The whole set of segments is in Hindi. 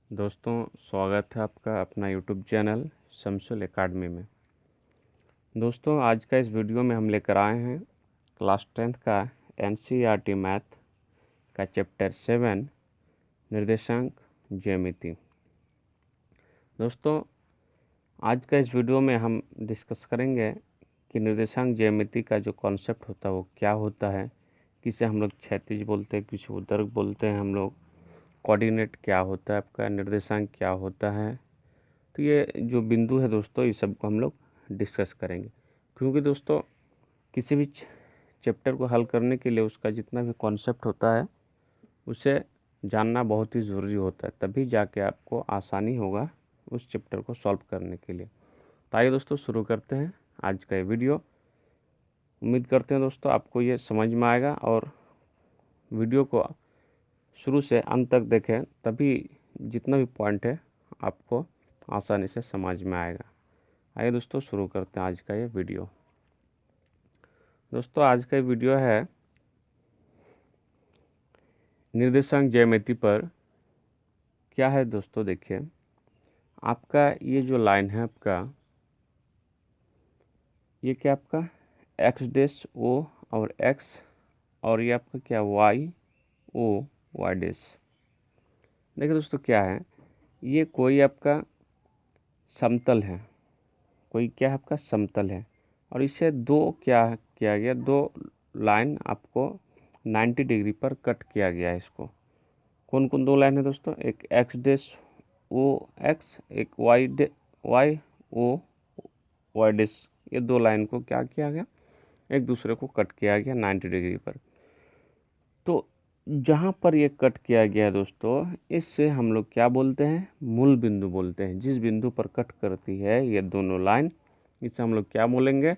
दोस्तों, स्वागत है आपका अपना यूट्यूब चैनल शमसुल एकेडमी में। दोस्तों, आज का इस वीडियो में हम लेकर आए हैं क्लास 10th का एनसीईआरटी मैथ का चैप्टर 7 निर्देशांक ज्यामिति। दोस्तों, आज का इस वीडियो में हम डिस्कस करेंगे कि निर्देशांक ज्यामिति का जो कॉन्सेप्ट होता है वो क्या होता है, किसे हम लोग क्षैतिज बोलते हैं, किसे ऊर्ध्वाधर बोलते हैं, हम लोग कोऑर्डिनेट क्या होता है, आपका निर्देशांक क्या होता है। तो ये जो बिंदु है दोस्तों, ये सब को हम लोग डिस्कस करेंगे, क्योंकि दोस्तों किसी भी चैप्टर को हल करने के लिए उसका जितना भी कॉन्सेप्ट होता है उसे जानना बहुत ही ज़रूरी होता है, तभी जाके आपको आसानी होगा उस चैप्टर को सॉल्व करने के लिए। तो आइए दोस्तों शुरू करते हैं आज का ये वीडियो। उम्मीद करते हैं दोस्तों आपको ये समझ में आएगा और वीडियो को शुरू से अंत तक देखें, तभी जितना भी पॉइंट है आपको आसानी से समझ में आएगा। आइए दोस्तों शुरू करते हैं आज का ये वीडियो। दोस्तों, आज का ये वीडियो है निर्देशांक ज्यामिति पर। क्या है दोस्तों, देखिए आपका ये जो लाइन है आपका, ये क्या आपका एक्स डैश ओ और एक्स, और ये आपका क्या वाई ओ वाई डैश। देखिए दोस्तों क्या है, ये कोई आपका समतल है, कोई क्या है आपका समतल है, और इसे दो क्या किया गया, दो लाइन आपको 90 डिग्री पर कट किया गया है। इसको कौन कौन दो लाइन है दोस्तों, एक एक्स डैश ओ एक्स, एक वाई ओ वाई डैश। ये दो लाइन को क्या किया गया, एक दूसरे को कट किया गया 90 डिग्री पर। तो जहाँ पर ये कट किया गया है दोस्तों, इससे हम लोग क्या बोलते हैं, मूल बिंदु बोलते हैं। जिस बिंदु पर कट करती है ये दोनों लाइन, इसे हम लोग क्या बोलेंगे,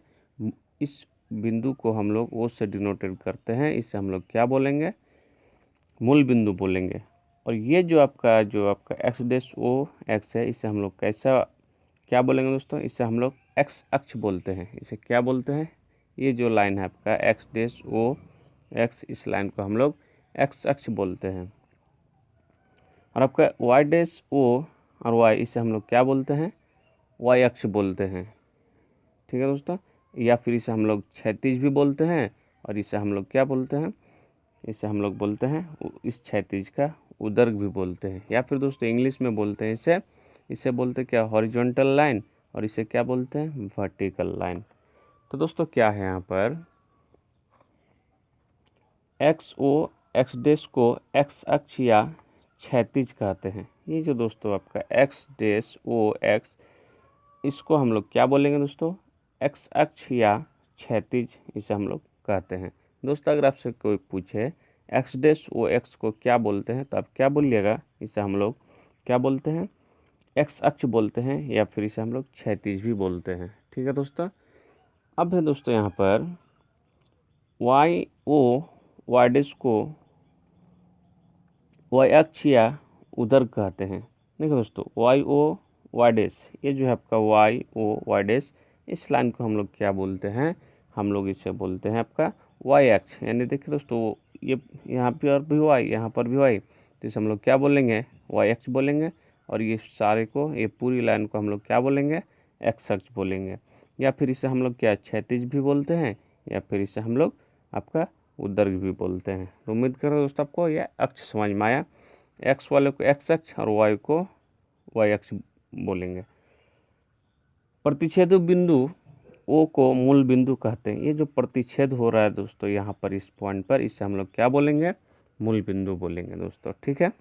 इस बिंदु को हम लोग ओ से डिनोटेड करते हैं, इसे हम लोग क्या बोलेंगे, मूल बिंदु बोलेंगे। और ये जो आपका एक्स डैश ओ एक्स है, इसे हम लोग कैसा क्या बोलेंगे दोस्तों, इसे हम लोग एक्स अक्ष बोलते हैं। इसे क्या बोलते हैं, ये जो लाइन है आपका एक्स डैश ओ एक्स, इस लाइन को हम लोग एक्स अक्ष बोलते हैं। और आपका वाई डैश ओ और वाई, इसे हम लोग क्या बोलते हैं, वाई अक्ष बोलते हैं। ठीक है दोस्तों, या फिर इसे हम लोग क्षैतिज भी बोलते हैं, और इसे हम लोग क्या बोलते हैं, इसे हम लोग बोलते हैं इस क्षैतिज का उदर्ग भी बोलते हैं। या फिर दोस्तों इंग्लिश में बोलते हैं इसे बोलते हैं क्या, हॉरिजॉन्टल लाइन, और इसे क्या बोलते हैं, वर्टिकल लाइन। तो दोस्तों क्या है यहाँ पर, एक्स ओ एक्स डैश को एक्स अक्ष या क्षैतिज कहते हैं। ये जो दोस्तों आपका एक्स डैश ओ एक्स, इसको हम लोग क्या बोलेंगे दोस्तों, एक्स अक्ष या क्षैतिज, इसे हम लोग कहते हैं। दोस्तों अगर आपसे कोई पूछे एक्स डैश ओ एक्स को क्या बोलते हैं, तो आप क्या बोलिएगा, इसे हम लोग क्या बोलते हैं, एक्स अक्ष बोलते हैं, या फिर इसे हम लोग क्षैतिज भी बोलते हैं। ठीक है दोस्तों। अब है दोस्तों यहाँ पर वाई ओ वाई डैश को वाई अक्ष या उदर कहते हैं। देखो दोस्तों वाई ओ वाई डैश, ये जो है आपका वाई ओ वाई डैश, इस लाइन को हम लोग क्या बोलते हैं, हम लोग इसे बोलते हैं आपका वाई अक्ष। यानी देखिए दोस्तों ये यहाँ पर भी वाई, यहाँ पर भी वाई, तो इसे हम लोग क्या बोलेंगे, वाई अक्ष बोलेंगे। और ये सारे को, ये पूरी लाइन को हम लोग क्या बोलेंगे, एक्स अक्ष बोलेंगे। या फिर इसे हम लोग क्या क्षैतिज भी बोलते हैं, या फिर इसे हम लोग आपका उदर्ग भी बोलते हैं। तो उम्मीद कर रहा हूँ दोस्तों आपको यह अक्ष समझ में आया। एक्स वाले को एक्स अक्ष और वाई को वाई अक्ष बोलेंगे। प्रतिच्छेद बिंदु ओ को मूल बिंदु कहते हैं। ये जो प्रतिच्छेद हो रहा है दोस्तों यहाँ पर इस पॉइंट पर, इसे हम लोग क्या बोलेंगे, मूल बिंदु बोलेंगे दोस्तों। ठीक है,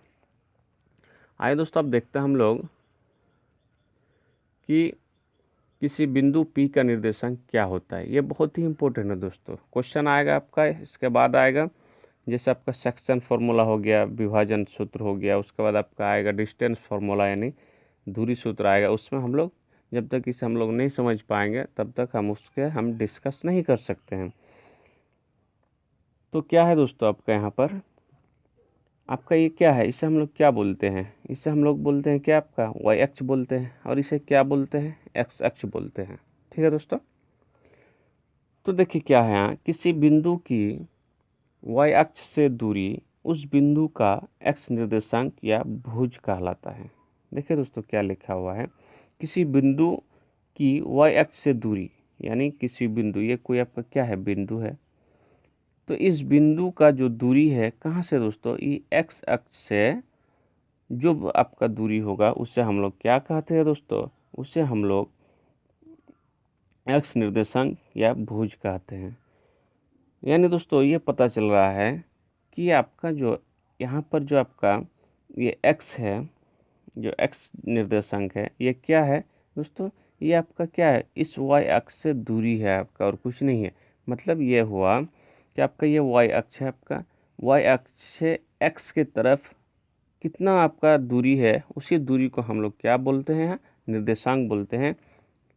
आइए दोस्तों अब देखते हैं हम लोग कि किसी बिंदु P का निर्देशांक क्या होता है। ये बहुत ही इंपॉर्टेंट है दोस्तों, क्वेश्चन आएगा आपका, इसके बाद आएगा जैसे आपका सेक्शन फार्मूला हो गया, विभाजन सूत्र हो गया, उसके बाद आपका आएगा डिस्टेंस फार्मूला यानी दूरी सूत्र आएगा। उसमें हम लोग जब तक इसे हम लोग नहीं समझ पाएंगे तब तक हम डिस्कस नहीं कर सकते हैं। तो क्या है दोस्तों आपका यहाँ पर, आपका ये क्या है, इसे हम लोग क्या बोलते हैं, इसे हम लोग बोलते हैं क्या, आपका वाई अक्ष बोलते हैं, और इसे क्या बोलते हैं, एक्स अक्ष बोलते हैं। ठीक है दोस्तों। तो देखिए क्या है यहाँ, किसी बिंदु की वाई अक्ष से दूरी उस बिंदु का एक्स निर्देशांक या भुज कहलाता है। देखिए दोस्तों क्या लिखा हुआ है, किसी बिंदु की y अक्ष से दूरी, यानी किसी बिंदु, ये कोई आपका क्या है, बिंदु है, तो इस बिंदु का जो दूरी है कहाँ से दोस्तों, ये x अक्ष से जो आपका दूरी होगा उससे हम लोग क्या कहते हैं दोस्तों, उससे हम लोग x निर्देशांक या भुज कहते हैं। यानी दोस्तों ये पता चल रहा है कि आपका जो यहाँ पर जो आपका ये x है, जो x निर्देशांक है, ये क्या है दोस्तों, ये आपका क्या है, इस y अक्ष से दूरी है आपका, और कुछ नहीं है। मतलब ये हुआ कि आपका ये y अक्ष है, आपका y अक्ष से x के तरफ कितना आपका दूरी है, उसी दूरी को हम लोग क्या बोलते हैं, निर्देशांक बोलते हैं,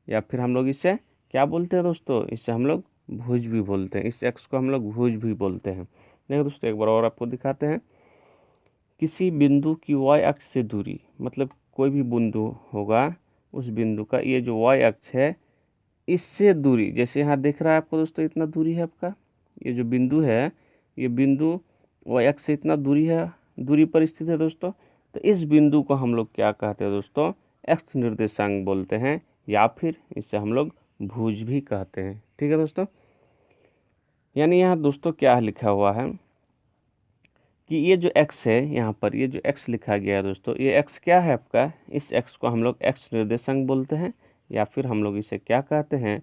या फिर हम लोग इसे क्या बोलते हैं दोस्तों, इसे हम लोग भुज भी बोलते हैं, इस एक्स को हम लोग भुज भी बोलते हैं। देखो दोस्तों एक बार और आपको दिखाते हैं, किसी बिंदु की y अक्ष से दूरी, मतलब कोई भी बिंदु होगा, उस बिंदु का ये जो y अक्ष है इससे दूरी, जैसे यहाँ देख रहा है आपको दोस्तों, इतना दूरी है आपका, ये जो बिंदु है, ये बिंदु y अक्ष से इतना दूरी है, दूरी पर स्थित है दोस्तों, तो इस बिंदु को हम लोग क्या कहते हैं दोस्तों, एक्स निर्देशांक बोलते हैं, या फिर इसे हम लोग भुज भी कहते हैं। ठीक है दोस्तों, यानी यहाँ दोस्तों क्या लिखा हुआ है कि ये जो x है, यहाँ पर ये जो x लिखा गया है दोस्तों, ये x क्या है आपका, इस x को हम लोग x निर्देशांक बोलते हैं, या फिर हम लोग इसे क्या कहते हैं,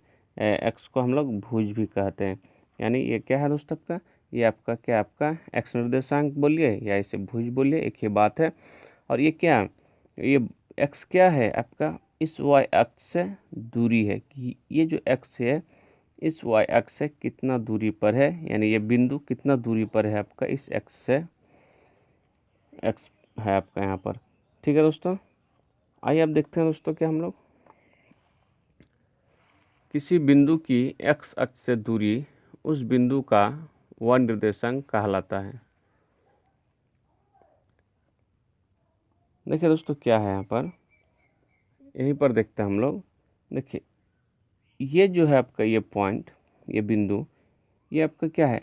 x को हम लोग भुज भी कहते हैं। यानी ये क्या है दोस्तों आपका, ये आपका क्या, आपका x निर्देशांक बोलिए या इसे भुज बोलिए, एक ही बात है। और ये क्या, ये x क्या है आपका, इस y अक्ष से दूरी है, कि ये जो x है इस y अक्ष से कितना दूरी पर है, यानी ये बिंदु कितना दूरी पर है आपका इस x से, x है आपका यहाँ पर। ठीक है दोस्तों, आइए अब देखते हैं दोस्तों, क्या हम लोग किसी बिंदु की x अक्ष से दूरी उस बिंदु का y निर्देशांक कहलाता है। देखिए दोस्तों क्या है यहाँ पर, यहीं पर देखते हैं हम लोग। देखिए ये जो है आपका ये पॉइंट, ये बिंदु, ये आपका क्या है,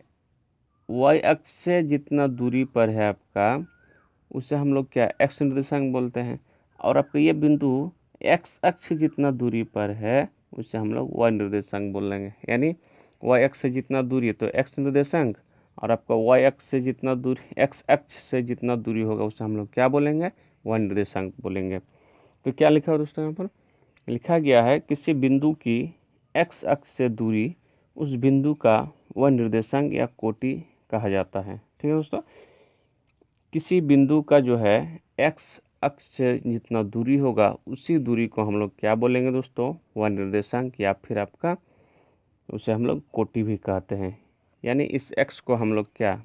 y अक्ष से जितना दूरी पर है आपका, उसे हम लोग क्या, x निर्देशांक बोलते हैं। और आपका ये बिंदु x अक्ष से जितना दूरी पर है उसे हम लोग y निर्देशांक बोल लेंगे। यानी y अक्ष से जितना दूरी है तो x निर्देशांक, और आपका y अक्ष से जितना दूरी, x अक्ष से जितना दूरी होगा उसे हम लोग क्या बोलेंगे, y निर्देशांक बोलेंगे। तो क्या लिखा है दोस्तों, यहाँ पर लिखा गया है, किसी बिंदु की x अक्ष से दूरी उस बिंदु का y निर्देशांक या कोटि कहा जाता है। ठीक है दोस्तों, किसी बिंदु का जो है x अक्ष से जितना दूरी होगा उसी दूरी को हम लोग क्या बोलेंगे दोस्तों, y निर्देशांक, या फिर आपका उसे हम लोग कोटि भी कहते हैं। यानी इस x को हम लोग क्या,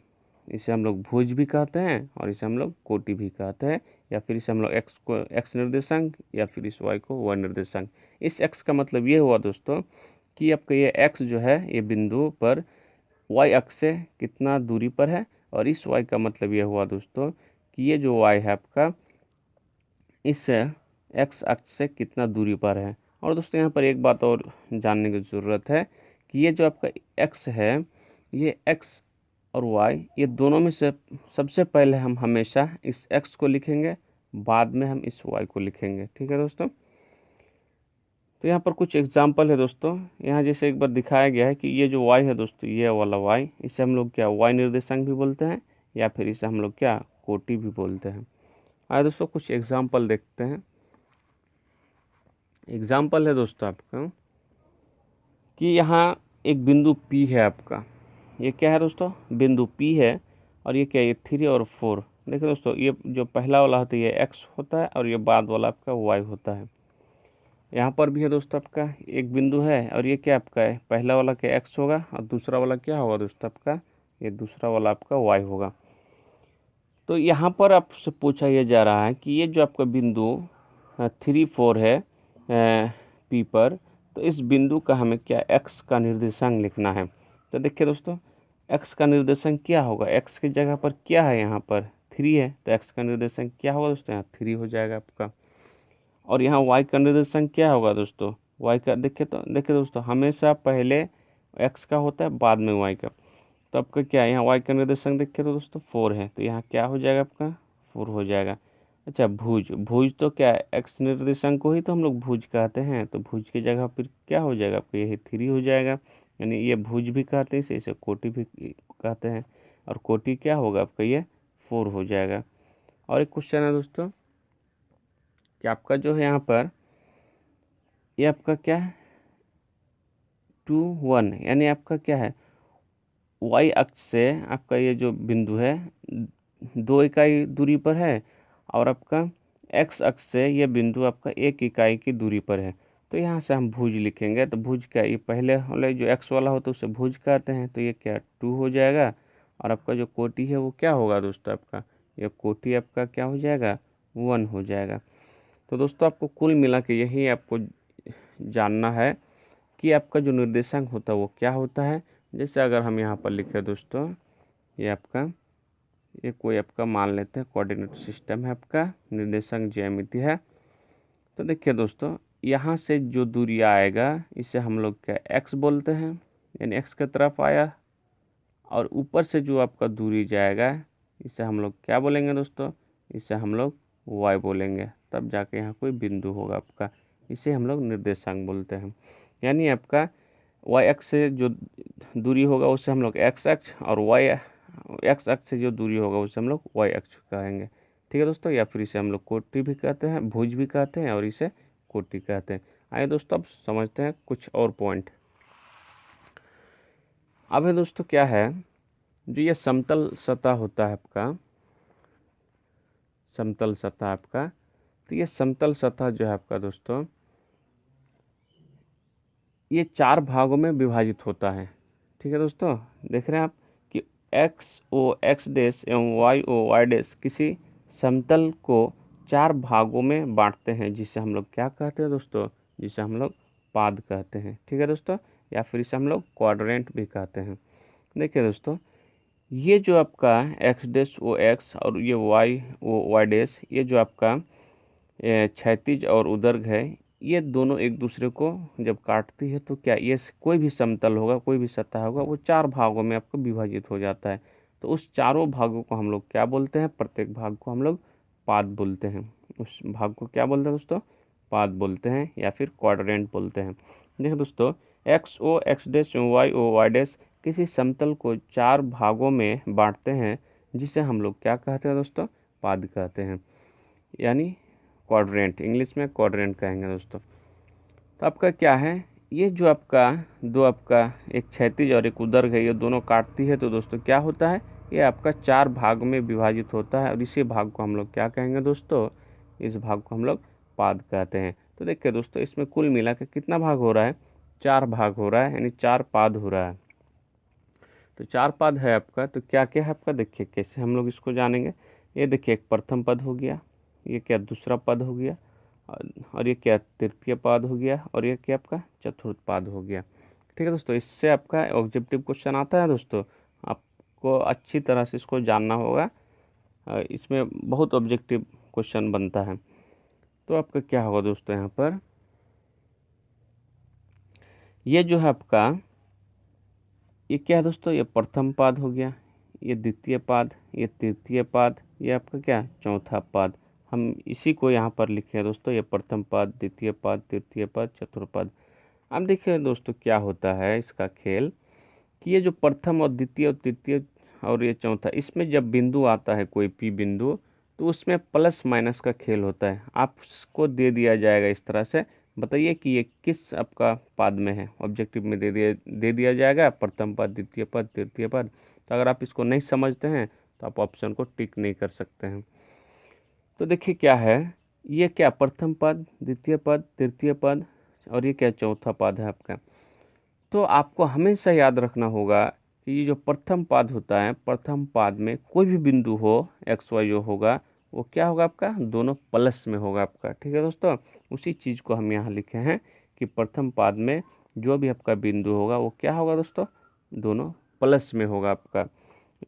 इसे हम लोग भुज भी कहते हैं, और इसे हम लोग कोटि भी कहते हैं, या फिर इसे हम लोग x को x निर्देशांक, या फिर इस y को y निर्देशांक। इस x का मतलब ये हुआ दोस्तों कि आपका ये x जो है ये बिंदु पर y अक्ष से कितना दूरी पर है, और इस y का मतलब ये हुआ दोस्तों कि ये जो y है आपका इस x अक्ष से कितना दूरी पर है। और दोस्तों यहाँ पर एक बात और जानने की ज़रूरत है कि ये जो आपका x है, ये x और y, ये दोनों में से सबसे पहले हम हमेशा इस x को लिखेंगे, बाद में हम इस y को लिखेंगे। ठीक है दोस्तों, तो यहाँ पर कुछ एग्जाम्पल है दोस्तों। यहाँ जैसे एक बार दिखाया गया है कि ये जो y है दोस्तों, ये वाला y, इसे हम लोग क्या y निर्देशांक भी बोलते हैं, या फिर इसे हम लोग क्या कोटि भी बोलते हैं। आइए दोस्तों कुछ एग्जाम्पल देखते हैं। एग्जाम्पल है दोस्तों आपका कि यहाँ एक बिंदु P है आपका, ये क्या है दोस्तों, बिंदु P है, और ये क्या है, ये 3 और 4। देखिए दोस्तों ये जो पहला वाला होता है ये x होता है, और ये बाद वाला आपका y होता है। यहाँ पर भी है दोस्तों आपका एक बिंदु है, और ये क्या आपका है, पहला वाला क्या x होगा, और दूसरा वाला क्या होगा दोस्तों आपका, ये दूसरा वाला आपका y होगा। तो यहाँ पर आपसे पूछा यह जा रहा है कि ये जो आपका बिंदु 3, 4 है P पर, तो इस बिंदु का हमें क्या x का निर्देशांक लिखना है। तो देखिए दोस्तों x का निर्देशांक क्या होगा, x की जगह पर क्या है, यहाँ पर 3 है, तो x का निर्देशांक क्या होगा दोस्तों, यहाँ 3 हो जाएगा आपका। और यहाँ y का निर्देशांक क्या होगा दोस्तों, y का देखिए दोस्तों हमेशा पहले x का होता है, बाद में y का। तो आपका क्या है, यहाँ y का निर्देशांक देखिए तो दोस्तों 4 है, तो यहाँ क्या हो जाएगा आपका 4 हो जाएगा। अच्छा, भुज भुज तो क्या है, एक्स निर्देशांक को ही तो हम लोग भुज कहते हैं, तो भुज की जगह फिर क्या हो जाएगा आपका, यही 3 हो जाएगा। यानी ये भुज भी कहते हैं, इसे कोटि भी कहते हैं, और कोटि क्या होगा आपका, ये 4 हो जाएगा। और एक क्वेश्चन है दोस्तों कि आपका जो है यहाँ पर ये आपका क्या है 2 1, यानी आपका क्या है वाई अक्ष से आपका ये जो बिंदु है 2 इकाई दूरी पर है, और आपका एक्स अक्ष से ये बिंदु आपका 1 इकाई की दूरी पर है। तो यहाँ से हम भुज लिखेंगे, तो भुज क्या, ये पहले वाले जो एक्स वाला होता है उसे भुज कहते हैं, तो ये क्या 2 हो जाएगा। और आपका जो कोटि है वो क्या होगा दोस्तों, आपका ये कोटि आपका क्या हो जाएगा 1 हो जाएगा। तो दोस्तों आपको कुल मिला के यही आपको जानना है कि आपका जो निर्देशांक होता है वो क्या होता है। जैसे अगर हम यहाँ पर लिखें दोस्तों, ये आपका ये कोई आपका मान लेते हैं कोऑर्डिनेट सिस्टम है, आपका निर्देशांक ज्यामिति है। तो देखिए दोस्तों, यहाँ से जो दूरी आएगा इसे हम लोग क्या एक्स बोलते हैं, यानी एक्स की तरफ आया। और ऊपर से जो आपका दूरी जाएगा इसे हम लोग क्या बोलेंगे दोस्तों, इसे हम लोग वाई बोलेंगे, तब जाके यहाँ कोई बिंदु होगा आपका, इसे हम लोग निर्देशांक बोलते हैं। यानी आपका वाई अक्ष से जो दूरी होगा उसे हम लोग एक्स अक्ष, और वाई एक्स अक्ष से जो दूरी होगा उसे हम लोग वाई अक्ष कहेंगे। ठीक है दोस्तों, या फिर इसे हम लोग कोटि भी कहते हैं, भुज भी कहते हैं, और इसे कोटि कहते हैं। आइए दोस्तों अब समझते हैं कुछ और पॉइंट। अब है दोस्तों क्या है, जो ये समतल सतह होता है आपका, समतल सतह आपका, तो ये समतल सतह जो है आपका दोस्तों ये 4 भागों में विभाजित होता है। ठीक है दोस्तों, देख रहे हैं आप कि एक्स ओ एक्स डैश एवं वाई ओ वाई डैश किसी समतल को 4 भागों में बांटते हैं, जिसे हम लोग क्या कहते हैं दोस्तों, जिसे हम लोग पाद कहते हैं। ठीक है दोस्तों, या फिर इसे हम लोग क्वाड्रेंट भी कहते हैं। देखिए दोस्तों, ये जो आपका एक्स डैश ओ एक्स और ये वाई ओ वाई डैश, ये जो आपका क्षैतिज और ऊर्ध्वाधर है, ये दोनों एक दूसरे को जब काटती है तो क्या ये कोई भी समतल होगा, कोई भी सतह होगा, वो 4 भागों में आपको विभाजित हो जाता है। तो उस चारों भागों को हम लोग क्या बोलते हैं, प्रत्येक भाग को हम लोग पाद बोलते हैं। उस भाग को क्या बोलते हैं दोस्तों, पाद बोलते हैं, या फिर क्वाड्रेंट बोलते हैं। देखिए दोस्तों, x o x dash y o y dash किसी समतल को 4 भागों में बांटते हैं, जिसे हम लोग क्या कहते हैं दोस्तों, पाद कहते हैं, यानी क्वाड्रेंट, इंग्लिश में क्वाड्रेंट कहेंगे दोस्तों। तो आपका क्या है, ये जो आपका दो आपका एक क्षैतिज और एक ऊर्ध्वाधर है, ये दोनों काटती है, तो दोस्तों क्या होता है, ये आपका 4 भाग में विभाजित होता है, और इसी भाग को हम लोग क्या कहेंगे दोस्तों, इस भाग को हम लोग पाद कहते हैं। तो देखिए दोस्तों, इसमें कुल मिला के कितना भाग हो रहा है, 4 भाग हो रहा है, यानी 4 पाद हो रहा है। तो 4 पाद है आपका, तो क्या क्या है आपका, देखिए कैसे हम लोग इसको जानेंगे। ये देखिए एक प्रथम पद हो गया, ये क्या दूसरा पद हो गया, और ये क्या तृतीय पाद हो गया, और ये क्या आपका चतुर्थ पाद हो गया। ठीक है दोस्तों, इससे आपका ऑब्जेक्टिव क्वेश्चन आता है दोस्तों, आपको अच्छी तरह से इसको जानना होगा, इसमें बहुत ऑब्जेक्टिव क्वेश्चन बनता है। तो आपका क्या होगा दोस्तों, यहाँ पर ये जो है आपका ये क्या है दोस्तों, ये प्रथम पाद हो गया, ये द्वितीय पाद, ये तृतीय पाद, ये आपका क्या चौथा पाद। हम इसी को यहाँ पर लिखे हैं दोस्तों, ये प्रथम पाद, द्वितीय पाद, तृतीय पाद, चतुर्थ पाद। अब देखिए दोस्तों क्या होता है इसका खेल, कि ये जो प्रथम और द्वितीय और तृतीय और ये चौथा, इसमें जब बिंदु आता है कोई भी बिंदु, तो उसमें प्लस माइनस का खेल होता है। आपको दे दिया जाएगा इस तरह से, बताइए कि ये किस आपका पाद में है, ऑब्जेक्टिव में दे दिया जाएगा प्रथम पद, द्वितीय पद, तृतीय पद। तो अगर आप इसको नहीं समझते हैं तो आप ऑप्शन को टिक नहीं कर सकते हैं। तो देखिए क्या है, ये क्या प्रथम पद, द्वितीय पद, तृतीय पद, और ये क्या चौथा पद है आपका। तो आपको हमेशा याद रखना होगा कि ये जो प्रथम पाद होता है, प्रथम पाद में कोई भी बिंदु हो एक्स वाई जो होगा वो क्या होगा आपका, दोनों प्लस में होगा आपका। ठीक है दोस्तों, उसी चीज़ को हम यहाँ लिखे हैं कि प्रथम पाद में जो भी आपका बिंदु होगा वो क्या होगा दोस्तों, दोनों प्लस में होगा आपका।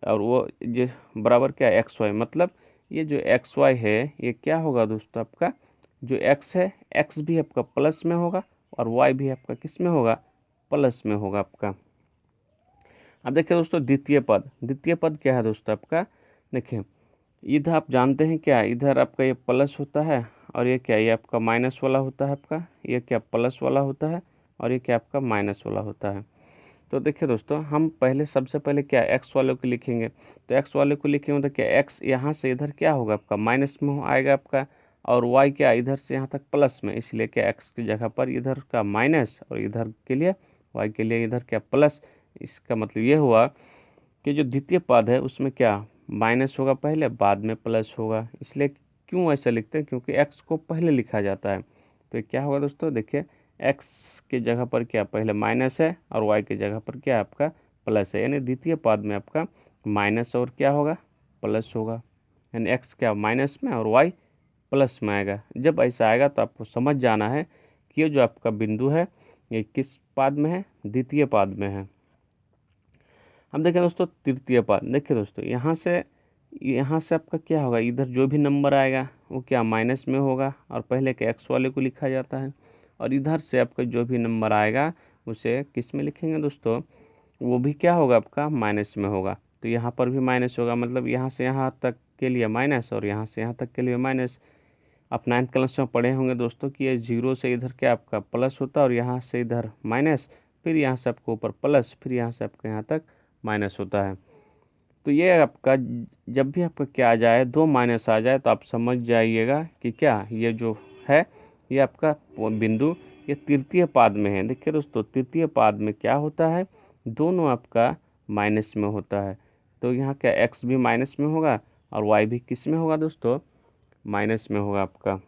और वो जो बराबर क्या एक्स वाई, मतलब ये जो एक्स वाई है ये क्या होगा दोस्तों, आपका जो एक्स है, एक्स भी आपका प्लस में होगा, और वाई भी आपका किस में होगा, प्लस में होगा आपका। अब देखिए दोस्तों, द्वितीय पद, द्वितीय पद क्या है दोस्तों आपका, देखिए इधर आप जानते हैं क्या, इधर आपका ये प्लस होता है और ये क्या, ये आपका माइनस वाला होता है आपका, ये क्या प्लस वाला होता है और ये क्या आपका माइनस वाला होता है। तो देखिए दोस्तों, हम पहले सबसे पहले क्या एक्स वाले को लिखेंगे, तो एक्स वाले को लिखेंगे तो क्या एक्स यहाँ से इधर क्या होगा आपका माइनस में आएगा आपका, और वाई क्या इधर से यहाँ तक प्लस में, इसलिए क्या एक्स की जगह पर इधर का माइनस और इधर के लिए वाई के लिए इधर क्या प्लस। इसका मतलब ये हुआ कि जो द्वितीय पद है उसमें क्या माइनस होगा पहले, बाद में प्लस होगा। इसलिए क्यों ऐसा लिखते हैं, क्योंकि एक्स को पहले लिखा जाता है। तो ये क्या होगा दोस्तों, देखिए एक्स की जगह पर क्या पहले माइनस है और वाई की जगह पर क्या आपका प्लस है, यानी द्वितीय पद में आपका माइनस और क्या होगा प्लस होगा, यानी एक्स क्या माइनस में और वाई प्लस में आएगा। जब ऐसा आएगा तो आपको समझ जाना है कि ये जो आपका बिंदु है ये किस पद में है, द्वितीय पद में है। अब देखें दोस्तों तृतीय पद, देखिए दोस्तों यहाँ से आपका क्या होगा, इधर जो भी नंबर आएगा वो क्या माइनस में होगा और पहले के एक्स वाले को लिखा जाता है, और इधर से आपका जो भी नंबर आएगा उसे किस में लिखेंगे दोस्तों, वो भी क्या होगा आपका माइनस में होगा। तो यहाँ पर भी माइनस होगा, मतलब यहाँ से यहाँ तक के लिए माइनस और यहाँ से यहाँ तक के लिए माइनस। आप 9th क्लास में पढ़े होंगे दोस्तों कि ये जीरो से इधर क्या आपका प्लस होता है और यहाँ से इधर माइनस, फिर यहाँ से आपको ऊपर प्लस, फिर यहाँ से आपका यहाँ तक माइनस होता है। तो ये आपका जब भी आपका क्या आ जाए, दो माइनस आ जाए तो आप समझ जाइएगा कि क्या ये जो है ये आपका बिंदु ये तृतीय पाद में है। देखिए दोस्तों तृतीय पाद में क्या होता है, दोनों आपका माइनस में होता है। तो यहाँ क्या एक्स भी माइनस में होगा और वाई भी किस में होगा दोस्तों, माइनस में होगा आपका।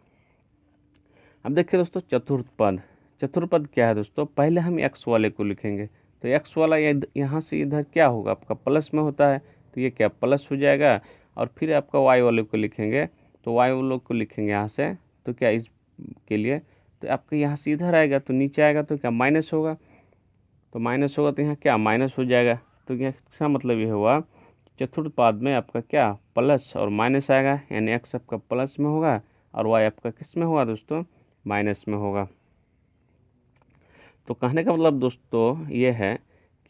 अब देखिए दोस्तों चतुर्थ पद, चतुर्थ पद क्या है दोस्तों, पहले हम एक्स वाले को लिखेंगे। तो एक्स वाला यहाँ से इधर क्या होगा आपका प्लस में होता है, तो ये क्या प्लस हो जाएगा, और फिर आपका वाई वाले को लिखेंगे, तो वाई वाले को लिखेंगे यहाँ से, तो क्या इस के लिए तो आपका यहाँ से इधर आएगा तो नीचे आएगा तो क्या माइनस होगा, तो माइनस होगा तो यहाँ क्या माइनस हो जाएगा। तो इसका मतलब ये हुआ चतुर्थ पाद में आपका क्या प्लस और माइनस आएगा, यानी एक्स आपका प्लस में होगा और वाई आपका किस में होगा दोस्तों, माइनस में होगा। तो कहने का मतलब दोस्तों ये है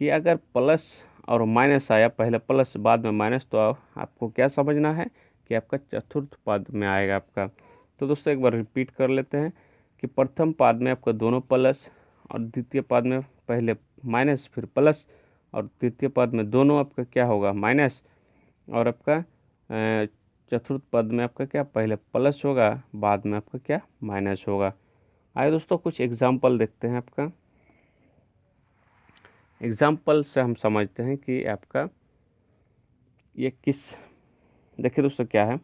कि अगर प्लस और माइनस आया, पहले प्लस बाद में माइनस, तो आपको क्या समझना है कि आपका चतुर्थ पद में आएगा आपका। तो दोस्तों एक बार रिपीट कर लेते हैं कि प्रथम पद में आपका दोनों प्लस और द्वितीय पद में पहले माइनस फिर प्लस, और तृतीय पद में दोनों आपका क्या होगा माइनस, और आपका चतुर्थ पद में आपका क्या पहले प्लस होगा बाद में आपका क्या माइनस होगा। आइए दोस्तों कुछ एग्जाम्पल देखते हैं आपका। एग्जाम्पल से हम समझते हैं कि आपका ये किस, देखिए दोस्तों क्या है,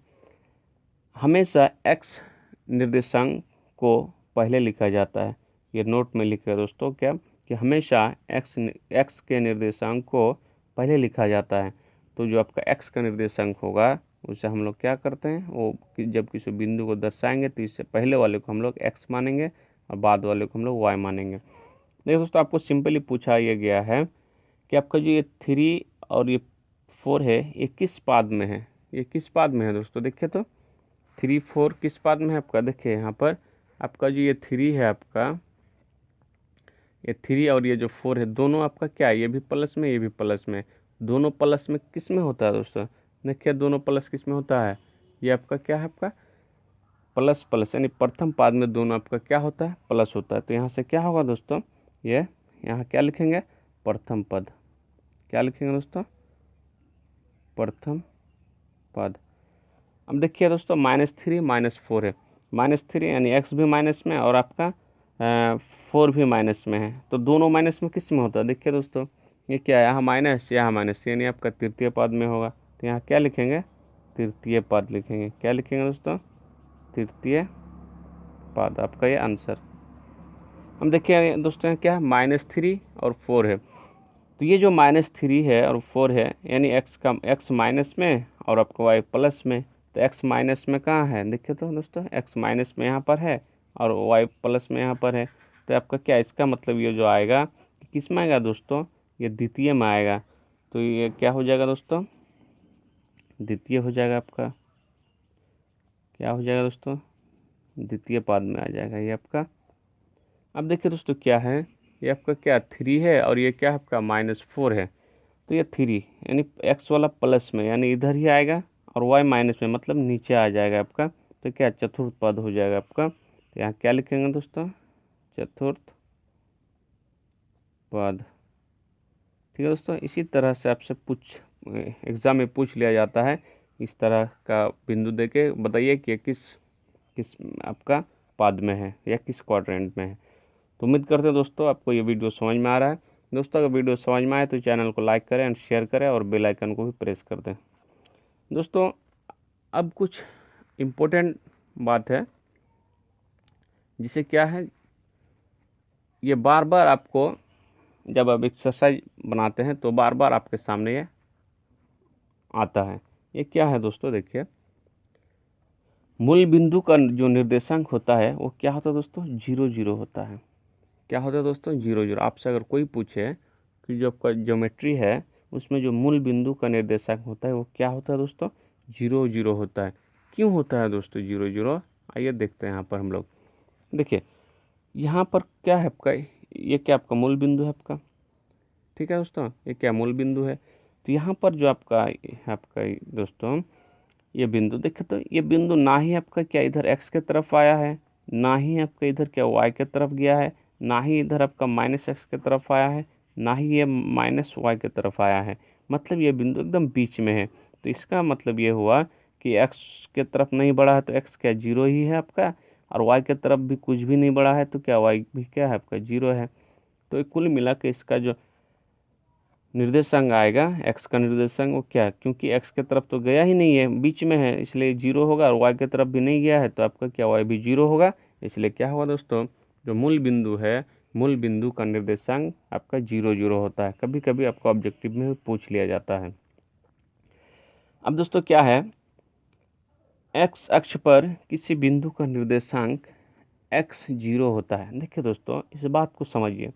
हमेशा एक्स निर्देशांक को पहले लिखा जाता है। ये नोट में लिखा है दोस्तों क्या कि हमेशा एक्स के निर्देशांक को पहले लिखा जाता है। तो जो आपका एक्स का निर्देशांक होगा उसे हम लोग क्या करते हैं, वो जब किसी बिंदु को दर्शाएंगे तो इससे पहले वाले को हम लोग एक्स मानेंगे और बाद वाले को हम लोग वाई मानेंगे। देखिए दोस्तों आपको सिंपली पूछा ये गया है कि आपका जो ये 3 और ये 4 है ये किस पाद में है, ये किस पाद में है दोस्तों। देखिए तो 3 4 किस पाद में है आपका, देखिए यहाँ पर आपका जो ये 3 है आपका, ये 3 और ये जो 4 है दोनों आपका क्या है, ये भी प्लस में ये भी प्लस में, दोनों प्लस में किस में होता है दोस्तों, देखिए दोनों प्लस किस में होता है, ये आपका क्या है आपका प्लस प्लस, यानी प्रथम पाद में दोनों आपका क्या होता है प्लस होता है। तो यहाँ से क्या होगा दोस्तों, ये यहाँ क्या लिखेंगे प्रथम पद, क्या लिखेंगे दोस्तों प्रथम पद। अब देखिए दोस्तों -3 -4 है, -3 यानी एक्स भी माइनस में और आपका 4 भी माइनस में है, तो दोनों माइनस में किस में होता है। देखिए दोस्तों ये क्या है, यहाँ माइनस यहाँ माइनस, यानी आपका तृतीय पद में होगा। तो यहाँ क्या लिखेंगे तृतीय पद लिखेंगे, क्या लिखेंगे दोस्तों तृतीय पद, आपका ये आंसर। हम देखिए दोस्तों यहाँ क्या है -3 और 4 है, तो ये जो -3 है और 4 है यानी एक्स माइनस में और आपका वाई प्लस में, तो एक्स माइनस में कहाँ है, देखिए तो दोस्तों एक्स माइनस में यहाँ पर है और वाई प्लस में यहाँ पर है। तो आपका क्या इसका मतलब ये जो आएगा किस में आएगा दोस्तों, ये द्वितीय में आएगा। तो ये क्या हो जाएगा दोस्तों, द्वितीय हो जाएगा आपका, क्या हो जाएगा दोस्तों द्वितीय पद में आ जाएगा ये आपका। अब देखिए दोस्तों क्या है, ये आपका क्या 3 है और ये क्या आपका -4 है, तो ये 3 यानी एक्स वाला प्लस में यानी इधर ही आएगा और y माइनस में मतलब नीचे आ जाएगा आपका, तो क्या चतुर्थ पद हो जाएगा आपका। तो यहाँ क्या लिखेंगे दोस्तों, चतुर्थ पद। ठीक है दोस्तों, इसी तरह से आपसे एग्ज़ाम में पूछ लिया जाता है, इस तरह का बिंदु देके बताइए कि किस किस आपका पद में है या किस क्वाड्रेंट में है। तो उम्मीद करते हैं दोस्तों आपको ये वीडियो समझ में आ रहा है। दोस्तों अगर वीडियो समझ में आए तो चैनल को लाइक करें एंड शेयर करें और बेल आइकन को भी प्रेस कर दें। दोस्तों अब कुछ इम्पोर्टेंट बात है, जिसे क्या है, ये बार बार आपको जब आप एक्सरसाइज बनाते हैं तो बार बार आपके सामने ये आता है। ये क्या है दोस्तों, देखिए मूल बिंदु का जो निर्देशांक होता है वो क्या होता है दोस्तों, 0 0 होता है। क्या होता है दोस्तों, 0 0। आपसे अगर कोई पूछे कि जो आपका ज्योमेट्री है उसमें जो मूल बिंदु का निर्देशांक होता है वो क्या होता है दोस्तों, 0 0 होता है। क्यों होता है दोस्तों 0 0, आइए देखते हैं यहाँ पर हम लोग। देखिए यहाँ पर क्या है आपका, ये क्या आपका मूल बिंदु है आपका, ठीक है दोस्तों, ये क्या मूल बिंदु है। तो यहाँ पर जो आपका दोस्तों ये बिंदु देखें तो ये बिंदु ना ही आपका क्या इधर x के तरफ आया है, ना ही आपका इधर क्या y के तरफ गया है, ना ही इधर आपका -x के तरफ आया है, ना ही ये -y के तरफ आया है। मतलब ये बिंदु एकदम बीच में है। तो इसका मतलब ये हुआ कि x के तरफ नहीं बढ़ा है तो x क्या 0 ही है आपका, और y के तरफ भी कुछ भी नहीं बढ़ा है तो क्या y भी क्या है आपका 0 है। तो कुल मिला के इसका जो निर्देशांक आएगा, x का निर्देशांक वो क्या है, क्योंकि x के तरफ तो गया ही नहीं है, बीच में है, इसलिए 0 होगा, और y के तरफ भी नहीं गया है तो आपका क्या y भी 0 होगा। इसलिए क्या होगा दोस्तों, जो मूल बिंदु है, मूल बिंदु का निर्देशांक आपका 0 0 होता है। कभी कभी आपको ऑब्जेक्टिव में पूछ लिया जाता है। अब दोस्तों क्या है, x अक्ष पर किसी बिंदु का निर्देशांक x 0 होता है। देखिए दोस्तों इस बात को समझिए,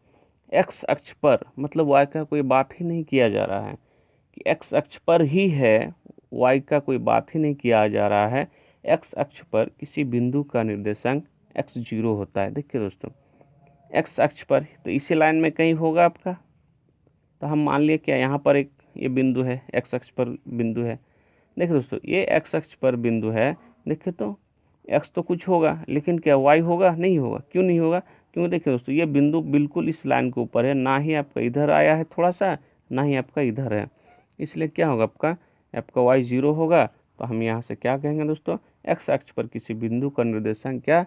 x अक्ष पर मतलब y का कोई बात ही नहीं किया जा रहा है कि x अक्ष पर ही है, y का कोई बात ही नहीं किया जा रहा है। x अक्ष पर किसी बिंदु का निर्देशांक x 0 होता है। देखिए दोस्तों x अक्ष पर तो इसी लाइन में कहीं होगा आपका, तो हम मान लिए क्या यहाँ पर एक ये बिंदु है, x अक्ष पर बिंदु है। देखिए दोस्तों ये x अक्ष पर बिंदु है, देखिए तो x तो कुछ होगा, लेकिन क्या y होगा, नहीं होगा। क्यों नहीं होगा, क्योंकि देखिए दोस्तों ये बिंदु बिल्कुल इस लाइन के ऊपर है, ना ही आपका इधर आया है थोड़ा सा, ना ही आपका इधर है। इसलिए क्या होगा आपका y 0 होगा। तो हम यहाँ से क्या कहेंगे दोस्तों, x अक्ष पर किसी बिंदु का निर्देशांक क्या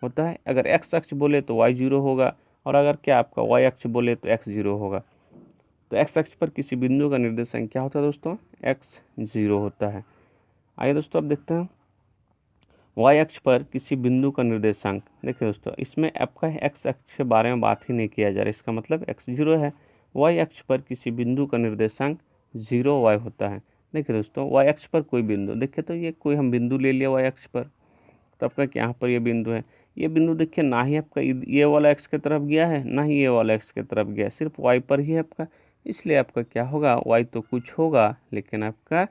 होता है, अगर x अक्ष बोले तो y 0 होगा, और अगर क्या आपका y अक्ष बोले तो x 0 होगा। तो x अक्ष पर किसी बिंदु का निर्देशांक क्या होता है दोस्तों, x 0 होता है। आइए दोस्तों अब देखते हैं y अक्ष पर किसी बिंदु का निर्देशांक। देखिए दोस्तों इसमें आपका x अक्ष के बारे में बात ही नहीं किया जा रहा, इसका मतलब x 0 है। y अक्ष पर किसी बिंदु का निर्देशांक 0 y होता है। देखिए दोस्तों y अक्ष पर कोई बिंदु, देखिए तो ये कोई हम बिंदु ले लिया y अक्ष पर, तो आपका यहाँ पर ये बिंदु है। ये बिंदु देखिए ना ही आपका ये वाला x की तरफ गया है, ना ही ये वाला x की तरफ गया है, सिर्फ y पर ही है आपका। इसलिए आपका क्या होगा, y तो कुछ होगा, लेकिन आपका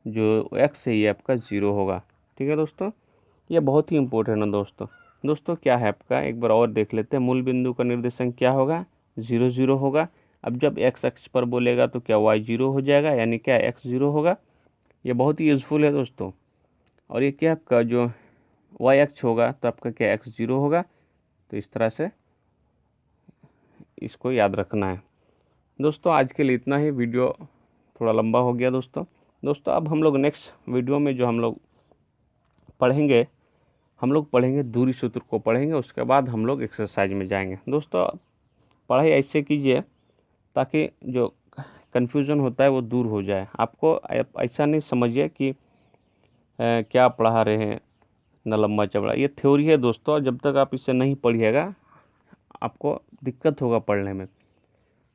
जो x है ये आपका 0 होगा। ठीक है दोस्तों, ये बहुत ही इम्पोर्टेंट है दोस्तों क्या है आपका, एक बार और देख लेते हैं। मूल बिंदु का निर्देशांक क्या होगा, 0 0 होगा। अब जब x अक्ष पर बोलेगा तो क्या y 0 हो जाएगा, यानी क्या x 0 होगा। ये बहुत ही यूज़फुल है दोस्तों। और ये क्या आपका जो y अक्ष होगा तो आपका क्या x 0 होगा। तो इस तरह से इसको याद रखना है दोस्तों। आज के लिए इतना ही, वीडियो थोड़ा लंबा हो गया दोस्तों। अब हम लोग नेक्स्ट वीडियो में जो हम लोग पढ़ेंगे दूरी सूत्र को पढ़ेंगे, उसके बाद हम लोग एक्सरसाइज में जाएंगे। दोस्तों पढ़ाई ऐसे कीजिए ताकि जो कन्फ्यूज़न होता है वो दूर हो जाए। आपको ऐसा नहीं समझिए कि क्या पढ़ा रहे हैं न लंबा चौड़ा, ये थ्योरी है दोस्तों। जब तक आप इसे नहीं पढ़िएगा आपको दिक्कत होगा पढ़ने में।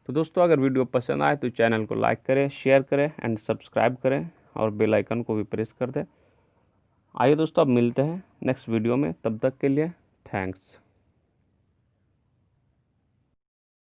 तो दोस्तों अगर वीडियो पसंद आए तो चैनल को लाइक करें, शेयर करें एंड सब्सक्राइब करें, और बेल आइकन को भी प्रेस कर दें। आइए दोस्तों अब मिलते हैं नेक्स्ट वीडियो में, तब तक के लिए थैंक्स।